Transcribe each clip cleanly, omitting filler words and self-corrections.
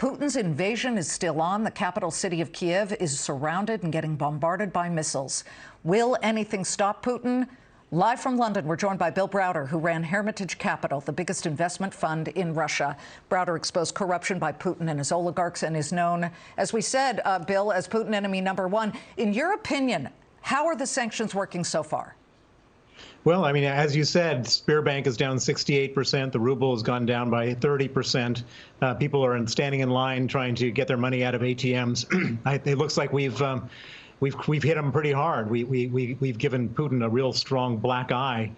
Putin's invasion is still on. The capital city of Kiev is surrounded and getting bombarded by missiles. Will anything stop Putin? Live from London, we're joined by Bill Browder, who ran Hermitage Capital, the biggest investment fund in Russia. Browder exposed corruption by Putin and his oligarchs and is known, as we said, Bill, as Putin enemy number one. In your opinion, how are the sanctions working so far? Well, I mean, as you said, Sberbank is down 68%. The ruble has gone down by 30%. People are standing in line trying to get their money out of ATMs. It looks like we've hit him pretty hard. We've given Putin a real strong black eye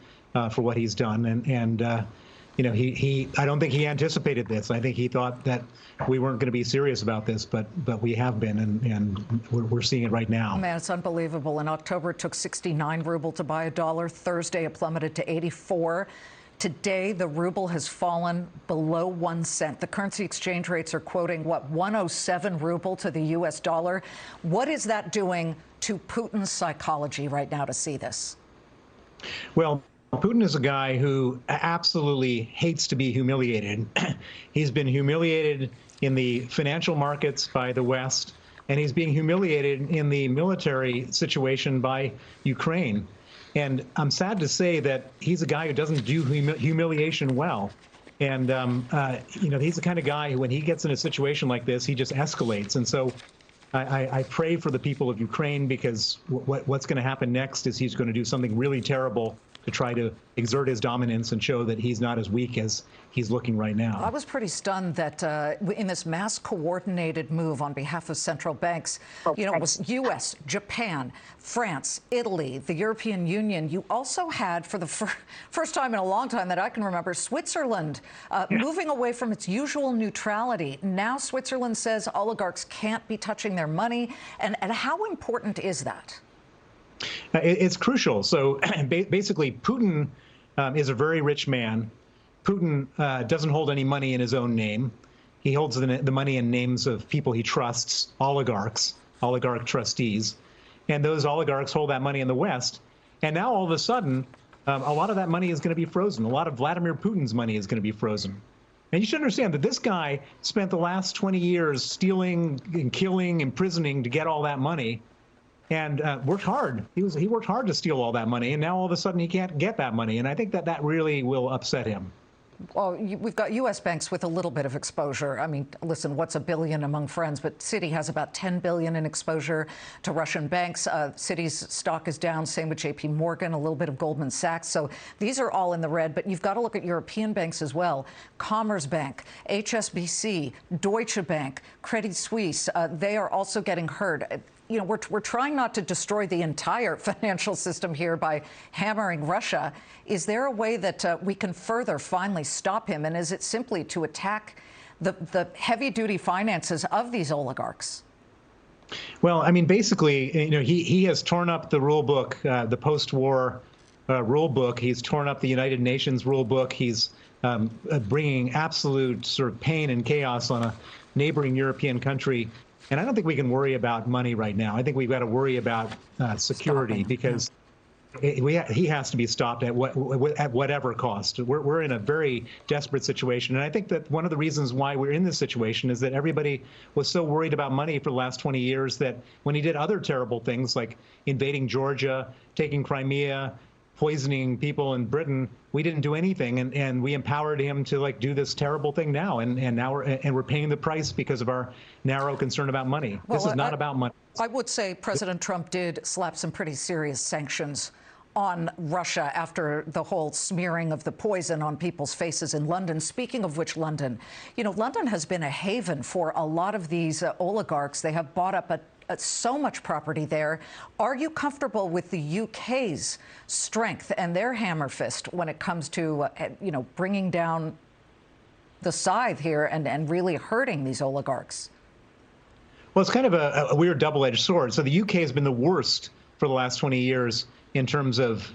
for what he's done, and you know, I don't think he anticipated this. I think he thought that we weren't going to be serious about this, but we have been, and we're seeing it right now. Man, it's unbelievable. In October, it took 69 ruble to buy a dollar. Thursday, it plummeted to 84. Today, the ruble has fallen below 1 cent. The currency exchange rates are quoting, what, 107 ruble to the U.S. dollar. What is that doing to Putin's psychology right now to see this? Well, Putin is a guy who absolutely hates to be humiliated. He's been humiliated in the financial markets by the West, and he's being humiliated in the military situation by Ukraine. And I'm sad to say that he's a guy who doesn't do humiliation well. And, you know, he's the kind of guy who, when he gets in a situation like this, he just escalates. And so I pray for the people of Ukraine, because what's going to happen next is he's going to do something really terrible to try to exert his dominance and show that he's not as weak as he's looking right now. I was pretty stunned that in this mass coordinated move on behalf of central banks, you know, it was U.S., Japan, France, Italy, the European Union. You also had, for the first time in a long time that I can remember, Switzerland moving away from its usual neutrality. Now Switzerland says oligarchs can't be touching their money. And how important is that? It's crucial. So basically, Putin is a very rich man. Putin doesn't hold any money in his own name. He holds the money in names of people he trusts, oligarch trustees. And those oligarchs hold that money in the West. And now all of a sudden, a lot of that money is going to be frozen. A lot of Vladimir Putin's money is going to be frozen. And you should understand that this guy spent the last 20 years stealing and killing, imprisoning to get all that money. And worked hard. He worked hard to steal all that money, and now all of a sudden he can't get that money. And I think that really will upset him. Well, we've got U.S. banks with a little bit of exposure. I mean, listen, what's $1 billion among friends? But Citi has about $10 billion in exposure to Russian banks. Citi's stock is down. Same with J.P. Morgan, a little bit of Goldman Sachs. So these are all in the red. But you've got to look at European banks as well. Commerzbank, HSBC, Deutsche Bank, Credit Suisse. They are also getting hurt. You know, we're trying not to destroy the entire financial system here by hammering Russia. Is there a way that we can further finally stop him? And is it simply to attack the heavy-duty finances of these oligarchs? Well, I mean, basically, you know, he has torn up the rule book, the post-war rule book. He's torn up the United Nations rule book. He's bringing absolute sort of pain and chaos on a neighboring European country. And I don't think we can worry about money right now. I think we've got to worry about security, because he has to be stopped at whatever cost. We're in a very desperate situation. And I think that one of the reasons why we're in this situation is that everybody was so worried about money for the last 20 years that when he did other terrible things like invading Georgia, taking Crimea, poisoning people in Britain, we didn't do anything, and we empowered him to do this terrible thing now, and now we're paying the price because of our narrow concern about money. Well, this is not about money. I would say President Trump did slap some pretty serious sanctions on Russia after the whole smearing of the poison on people's faces in London. Speaking of which, London, you know, London has been a haven for a lot of these oligarchs. They have bought up so much property there. Are you comfortable with the UK's strength and their hammer fist when it comes to, you know, bringing down the scythe here and really hurting these oligarchs? Well, it's kind of a weird double-edged sword. So the UK has been the worst for the last 20 years in terms of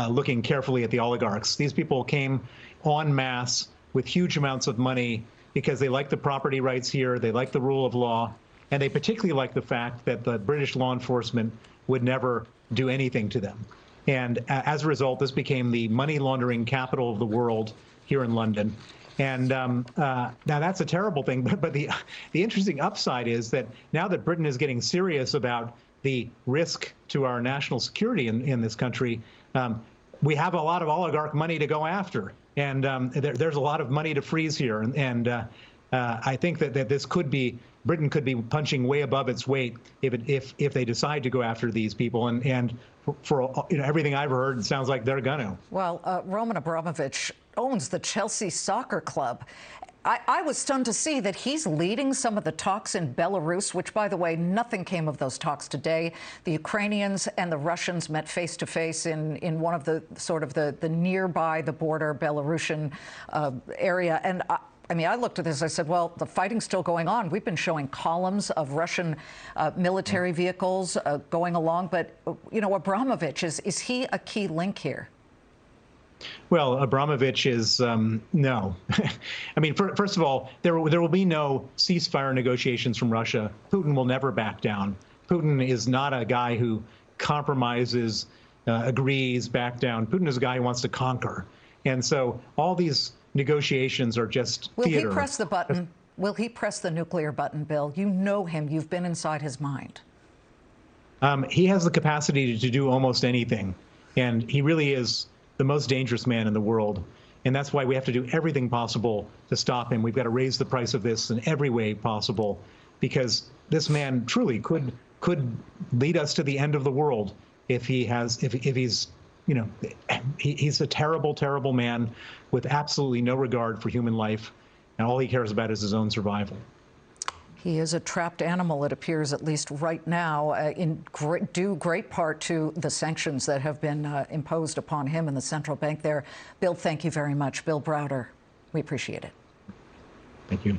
looking carefully at the oligarchs. These people came en masse with huge amounts of money because they like the property rights here, they like the rule of law, and they particularly like the fact that the British law enforcement would never do anything to them. And as a result, this became the money laundering capital of the world here in London. And now that's a terrible thing. But the interesting upside is that now that Britain is getting serious about the risk to our national security in this country, we have a lot of oligarch money to go after. And there's a lot of money to freeze here. And I think that this could be, Britain could be punching way above its weight if they decide to go after these people. And for everything I've heard, it sounds like they're going to. Well, Roman Abramovich owns the Chelsea Soccer Club. I was stunned to see that he's leading some of the talks in Belarus, which, by the way, nothing came of those talks today. The Ukrainians and the Russians met face to face in one of the sort of the nearby the border Belarusian area. And I mean, I looked at this, I said, well, the fighting's still going on. We've been showing columns of Russian military vehicles going along. But, Abramovich, is he a key link here? Well, Abramovich is no. I mean, first of all, there will be no ceasefire negotiations from Russia. Putin will never back down. Putin is not a guy who compromises, agrees, back down. Putin is a guy who wants to conquer. And so all these negotiations are just theater. Will he press the button? Will he press the nuclear button, Bill? You know him. You've been inside his mind. He has the capacity to do almost anything. And he really is the most dangerous man in the world. And that's why we have to do everything possible to stop him. We've got to raise the price of this in every way possible, because this man truly could lead us to the end of the world if he's he's a terrible, terrible man with absolutely no regard for human life. And all he cares about is his own survival. He is a trapped animal, it appears, at least right now, due great part to the sanctions that have been imposed upon him and the central bank there. Bill, thank you very much. Bill Browder, we appreciate it. Thank you.